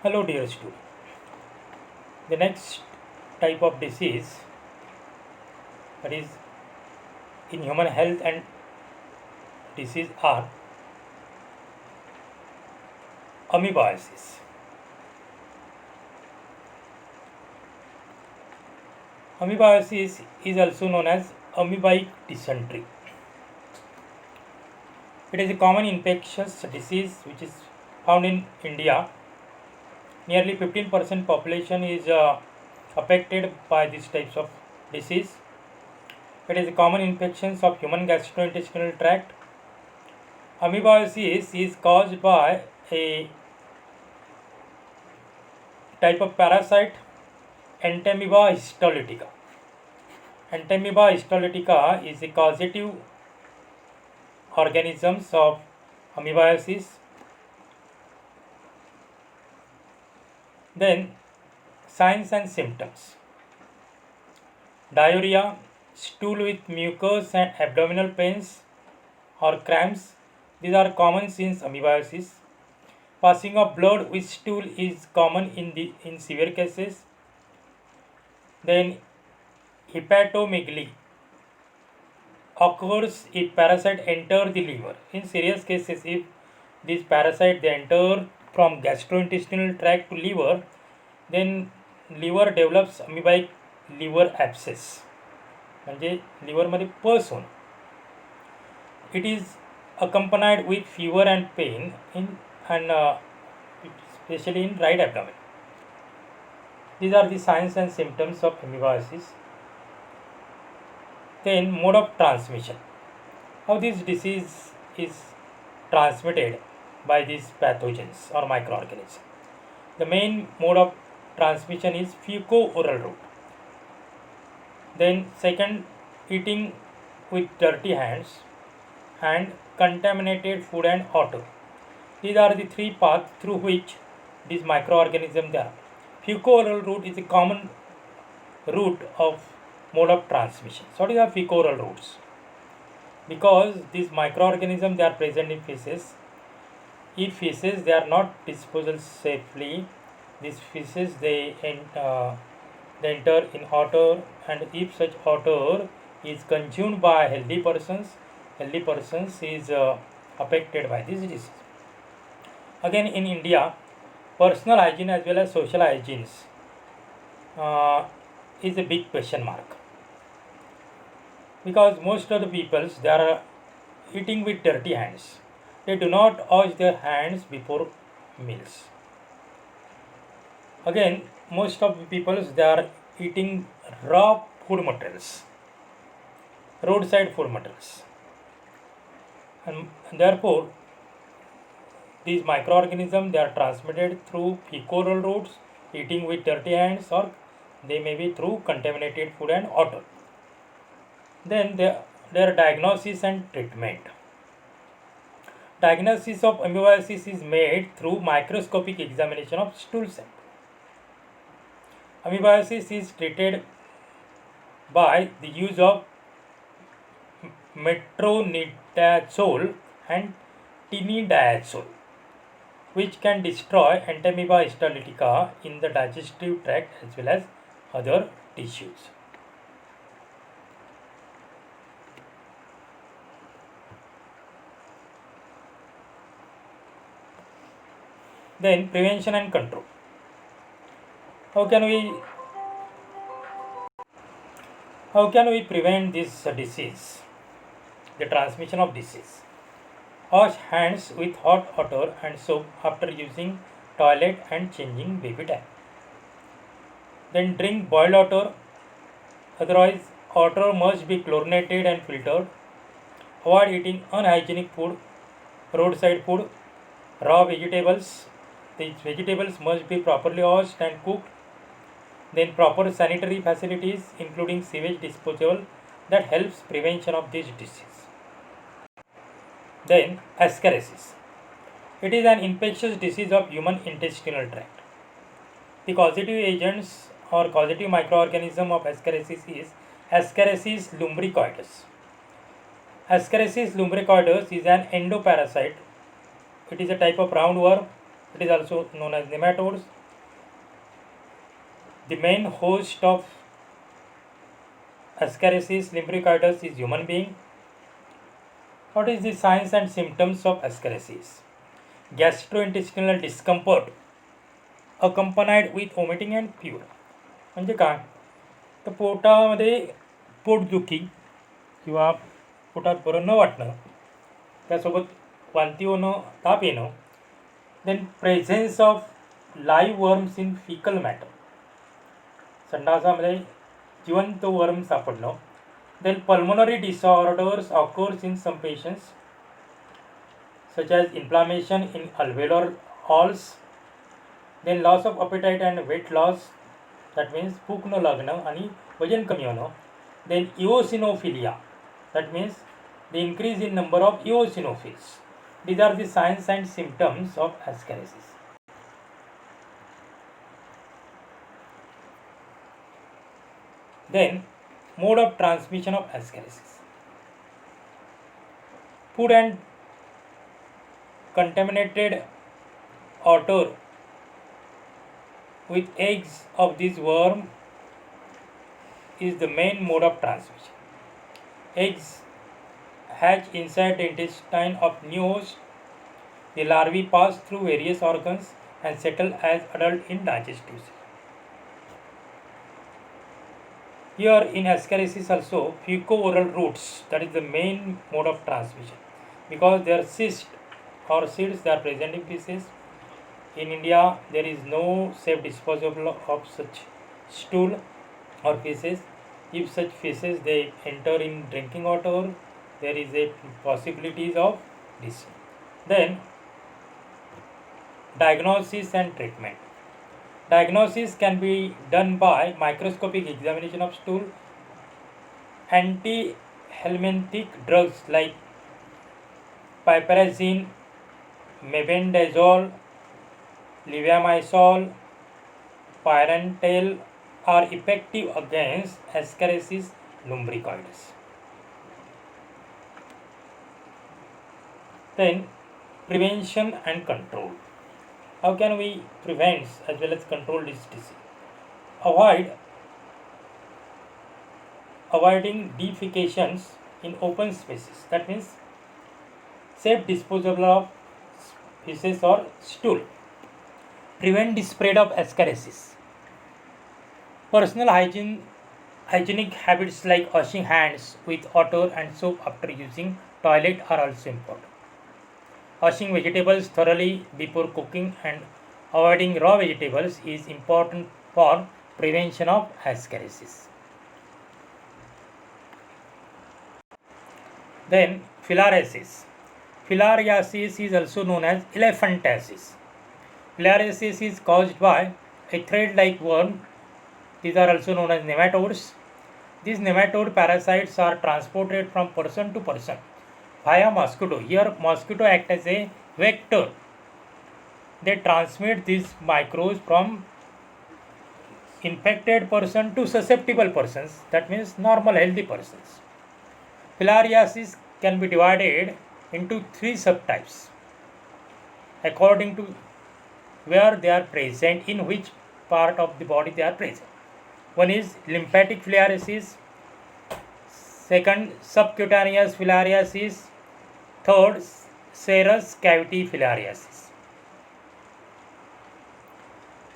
Hello dear student. The next type of disease, that is in human health and disease, are amoebiasis. Amoebiasis is also known as amoebic dysentery. It is a common infectious disease which is found in India. Nearly 15% population is affected by these types of disease. It is a common infection of human gastrointestinal tract. Amoebiasis is caused by a type of parasite, Entamoeba histolytica. Entamoeba histolytica is a causative organisms of amoebiasis. Then signs and symptoms: diarrhea, stool with mucus and abdominal pains or cramps. These are common since amoebiasis. Passing of blood with stool is common in severe cases. Then hepatomegaly occurs if parasite enter the liver. In serious cases, if this parasite they enter from gastrointestinal tract to liver, then liver develops amoebic liver abscess, म्हणजे लिव्हरमध्ये पस होणं. It is accompanied with fever and pain especially in right abdomen. These are the signs and symptoms of amoebiasis. Then mode of transmission. How this disease is transmitted by these pathogens or microorganisms. The main mode of transmission is fecal-oral route. Then second, eating with dirty hands and contaminated food and water. These are the three paths through which these microorganisms are. Fecal-oral route is a common route of mode of transmission. So what is the fecal-oral routes? Because these microorganisms they are present in feces. If feces they are not disposed safely, these feces they enter in water, and if such water is consumed by healthy persons is affected by this disease. Again, in India, personal hygiene as well as social hygiene is a big question mark, because most of the peoples they are eating with dirty hands. They do not wash their hands before meals. Again, most of the peoples they are eating raw food materials, roadside food materials, and therefore these microorganisms they are transmitted through fecal-oral routes, eating with dirty hands, or they may be through contaminated food and water. Then their diagnosis and treatment. Diagnosis of amoebiasis is made through microscopic examination of stool sample. Amoebiasis is treated by the use of metronidazole and tinidazole, which can destroy Entamoeba histolytica in the digestive tract as well as other tissues. Then prevention and control. How can we prevent this disease, the transmission of disease? Wash hands with hot water and soap after using toilet and changing baby diaper. Then drink boiled water, otherwise water must be chlorinated and filtered. Avoid eating unhygienic food, roadside food, raw vegetables. These vegetables must be properly washed and cooked. Then proper sanitary facilities including sewage disposal that helps prevention of this disease. Then ascariasis. It is an infectious disease of human intestinal tract. The causative agents or causative microorganism of ascariasis is Ascariasis lumbricoides. Ascariasis lumbricoides is an endoparasite. It is a type of roundworm. It is also known as nematodes. The main host of Ascaris lumbricoides is human being. What is the signs and symptoms of ascaris? Gastrointestinal discomfort accompanied with vomiting and fever. म्हणजे काय तर पोटामध्ये पोटदुखी किंवा पोटात बरं न वाटणं, त्यासोबत वांती होणं, ताप येणं. Then presence of live worms in faecal matter, संडासामध्ये जिवंत वर्म सापडणं. Then pulmonary disorders occurs in some patients such as inflammation in alveolar halls. Then loss of appetite and weight loss, that means भूक न लागणं आणि वजन कमी होणं. Then eosinophilia, that means the increase in number of eosinophils. These are the signs and symptoms of ascaris. Then mode of transmission of ascaris. Food and contaminated water with eggs of this worm is the main mode of transmission. Eggs hatch inside the intestine of new host. The larvae pass through various organs and settle as adult in digestive system. Here in ascaris also feco-oral routes, that is the main mode of transmission, because they are cysts or seeds, they are present in feces. In India there is no safe disposal of such stool or feces. If such feces they enter in drinking water, there is a possibilities of this. Then diagnosis and treatment. Diagnosis can be done by microscopic examination of stool. Antihelminthic drugs like piperazine, mebendazole, levamisole, pyrantel are effective against Ascaris lumbricoides. Then prevention and control. How can we prevent as well as control this disease? Avoiding defecations in open spaces, that means safe disposal of feces or stool. Prevent the spread of ascaris. Personal hygienic habits like washing hands with water and soap after using toilet are also important. Washing vegetables thoroughly before cooking and avoiding raw vegetables is important for prevention of ascaris. Then filariasis. Filariasis is also known as elephantiasis. Filariasis is caused by a thread-like worm. These are also known as nematodes. These nematode parasites are transported from person to person via mosquito. Here mosquito act as a vector. They transmit these microbes from infected person to susceptible persons, that means normal healthy persons. Filariasis can be divided into three subtypes according to where they are present, in which part of the body they are present. One is lymphatic filariasis, second subcutaneous filariasis, third serous cavity filariasis.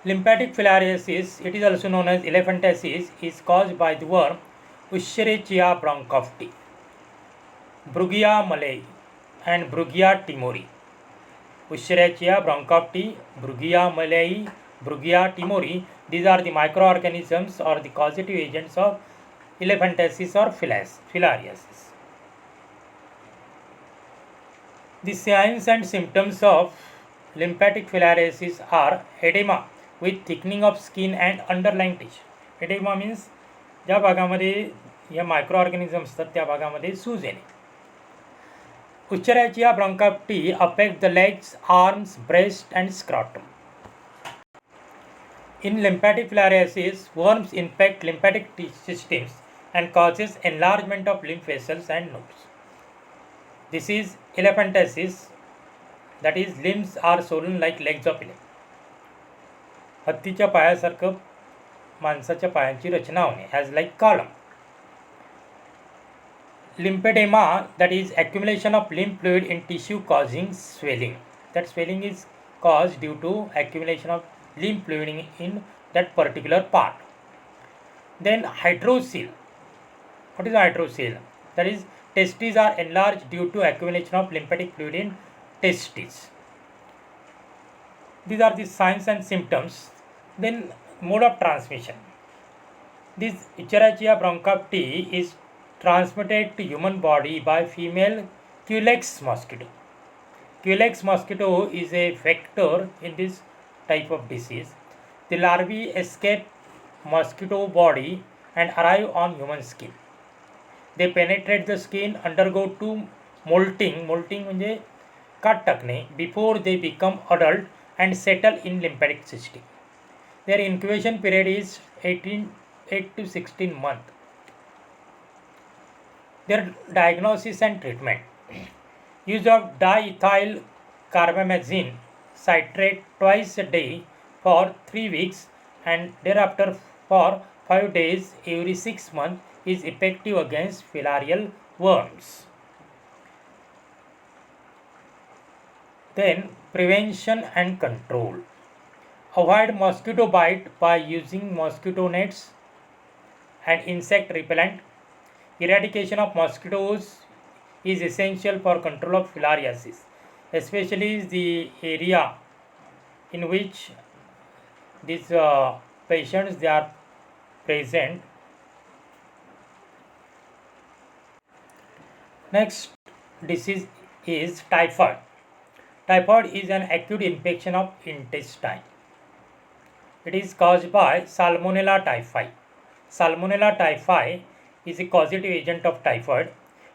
Lymphatic filariasis, it is also known as elephantiasis, is caused by the worm Escherichia bronchofti, Brugia malayi and Brugia timori. Escherichia bronchofti, Brugia malayi, Brugia timori, these are the microorganisms or the causative agents of elephantiasis or filariasis. The signs and symptoms of lymphatic filariasis are edema with thickening of skin and underlying tissue. Edema means ज्या भागामध्ये या micro organisms असतात त्या भागामध्ये सूज येणे. Escherichia bronchofti affect the legs, arms, breast and scrotum. In lymphatic filariasis, worms infect lymphatic systems and causes enlargement of lymph vessels and nodes. This is elephantiasis, that is limbs are swollen like legs of elephant. हत्तीच्या पायासारखं माणसाच्या पायांची रचना होणे, as like column. Lymphedema, that is accumulation of lymph fluid in tissue causing swelling. That swelling is caused due to accumulation of lymph fluid in that particular part. Then hydrocele. What is hydrocele? That is testes are enlarged due to accumulation of lymphatic fluid in testes. These are the signs and symptoms. Then mode of transmission. This Echerichia bronchiopti is transmitted to human body by female Culex mosquito. Culex mosquito is a vector in this type of disease. The larvae escape mosquito body and arrive on human skin. They penetrate the skin, undergo to molting म्हणजे काट टाकणे, before they become adult and settle in lymphatic system. Their incubation period is 8 to 16 months. Their diagnosis and treatment. Use of diethyl carbamazine citrate twice a day for 3 weeks and thereafter for 5 days every 6 months is effective against filarial worms. Then prevention and control. Avoid mosquito bite by using mosquito nets and insect repellent. Eradication of mosquitoes is essential for control of filariasis, especially the area in which these patients they are present. Next disease is typhoid. Typhoid is an acute infection of intestine. It is caused by Salmonella typhi. Salmonella typhi is a causative agent of typhoid.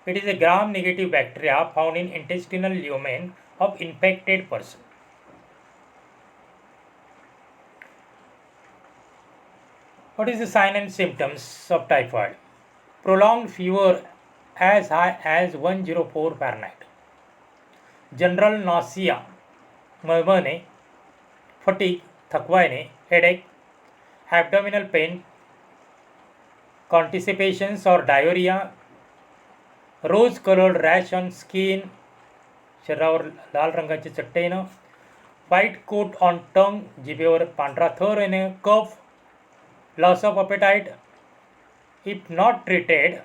It is a gram-negative bacteria found in intestinal lumen of infected person. What is the sign and symptoms of typhoid? Prolonged fever as high as 104 Fahrenheit. General nausea, मळमळणे, fatigue, थकवा येणे, headache, abdominal pain, constipations or diarrhea, rose colored rash on skin, शरीरावर लाल रंगाचे चट्टे येणं, white coat on tongue, जिभेवर पांढरा थर येणे, cough, loss of appetite, if not treated,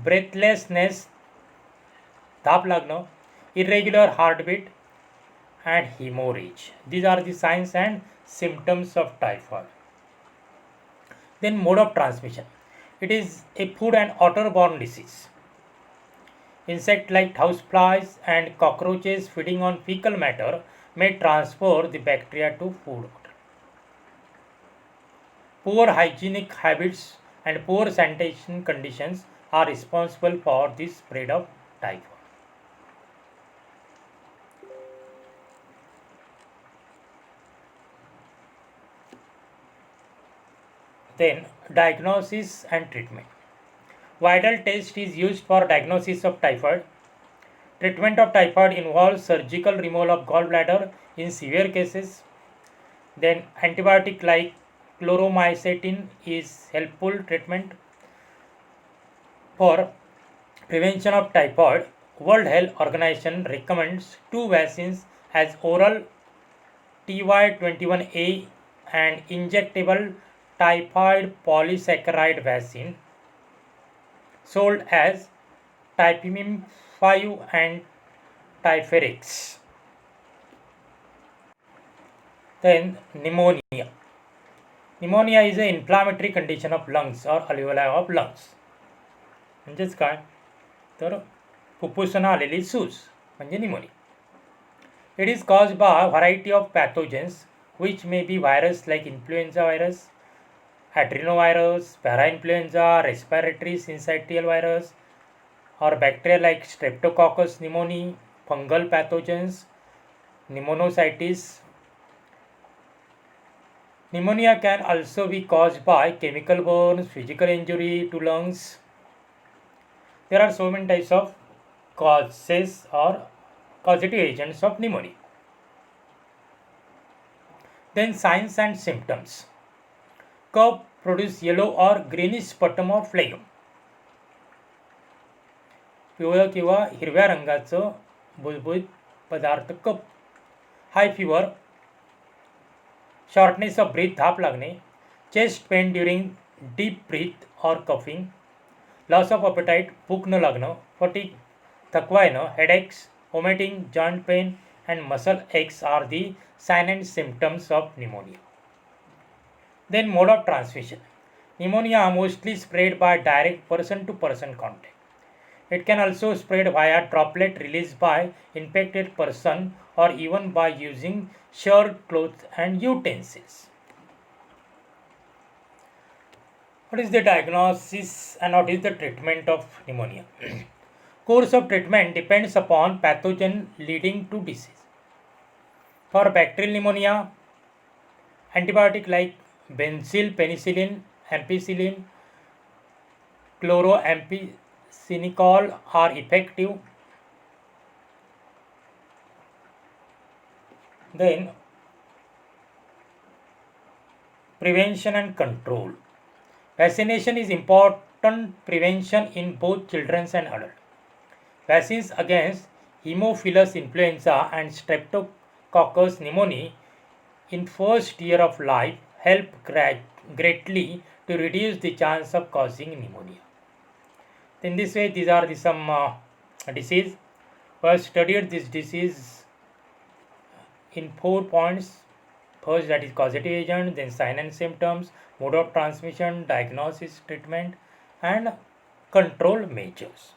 breathlessness, ताप लागणं, irregular heartbeat and hemorrhage. These are the signs and symptoms of typhoid. Then mode of transmission. It is a food and water-borne disease. Insects like houseflies and cockroaches feeding on fecal matter may transfer the bacteria to food. Poor hygienic habits and poor sanitation conditions are responsible for the spread of typhoid. Then diagnosis and treatment. Vidal test is used for diagnosis of typhoid. Treatment of typhoid involves surgical removal of gallbladder in severe cases. Then antibiotic like chloromycetin is helpful treatment. For prevention of typhoid, World Health Organization recommends 2 vaccines as oral TY21A and injectable typhoid polysaccharide vaccine sold as Typhimim 5 and Typhirix. Then pneumonia. Pneumonia is an inflammatory condition of lungs or alveoli of lungs. म्हणजेच काय तर फुफ्फुसांना आलेली सूज म्हणजे pneumonia. It is caused by a variety of pathogens which may be virus like influenza virus, adenovirus, parainfluenza, respiratory syncytial virus, or bacteria like Streptococcus pneumoniae, fungal pathogens, pneumocytis. Pneumonia can also be caused by chemical burns, physical injury to lungs. There are so many types of causes or causative agents of pneumonia. Then signs and symptoms. Cough produce yellow or greenish sputum or phlegm. पिवळं किंवा हिरव्या रंगाचं बुलबुलीत पदार्थ कप. High fever, shortness of breath धाप लागणे, chest pain during deep breath और कफिंग, लॉस ऑफ अपेटाइट भूक न लागणं, फटीग थकवा येणं, headaches, vomiting, joint pain and muscle aches are the sign and symptoms of pneumonia. Then mode of transmission. Pneumonia are mostly spread by direct person to person contact. It can also spread via droplet released by infected person or even by using shared clothes and utensils. What is the diagnosis and what is the treatment of pneumonia? Course of treatment depends upon pathogen leading to disease. For bacterial pneumonia, antibiotic like benzil, penicillin, ampicillin, chloroampicillin are effective. Then prevention and control. Vaccination is important prevention in both children and adults. Vaccines against Haemophilus influenza and Streptococcus pneumoniae in first year of life help greatly to reduce the chance of causing pneumonia. In this way, these are some disease. We have studied this disease in 4 points. First, that is causative agent, then sign and symptoms, mode of transmission, diagnosis, treatment, and control measures.